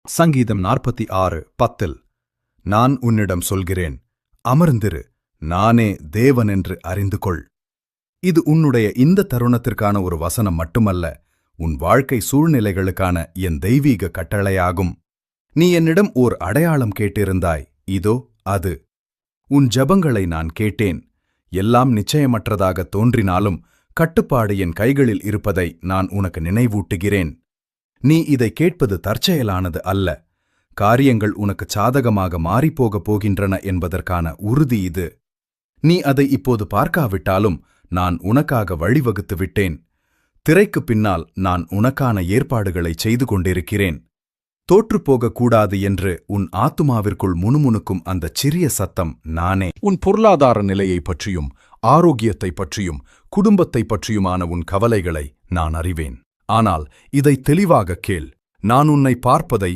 சங்கீதம் 46:10 நான் உன்னிடம் சொல்கிறேன், அமர்ந்திரு, நானே தேவன் என்று அறிந்து கொள். இது உன்னுடைய இந்த தருணத்திற்கான ஒரு வசனம் மட்டுமல்ல, உன் வாழ்க்கை சூழ்நிலைகளுக்கான என் தெய்வீக கட்டளையாகும். நீ என்னிடம் ஓர் அடையாளம் கேட்டிருந்தாய், இதோ அது. உன் ஜெபங்களை நான் கேட்டேன். எல்லாம் நிச்சயமற்றதாக தோன்றினாலும் கட்டுப்பாடு என் கைகளில் இருப்பதை நான் உனக்கு நினைவூட்டுகிறேன். நீ இதை கேட்பது தற்செயலானது அல்ல. காரியங்கள் உனக்கு சாதகமாக மாறிப்போகப் போகின்றன என்பதற்கான உறுதி இது. நீ அதை இப்போது பார்க்காவிட்டாலும் நான் உனக்காக வழிவகுத்து விட்டேன். திரைக்குப் பின்னால் நான் உனக்கான ஏற்பாடுகளை செய்து கொண்டிருக்கிறேன். தோற்றுப்போகக்கூடாது என்று உன் ஆத்துமாவிற்குள் முணுமுணுக்கும் அந்தச் சிறிய சத்தம் நானே. உன் பொருளாதார நிலையைப் பற்றியும் ஆரோக்கியத்தைப் பற்றியும் குடும்பத்தைப் பற்றியுமான உன் கவலைகளை நான் அறிவேன். ஆனால் இதை தெளிவாகக் கேள். நான் உன்னை பார்ப்பதை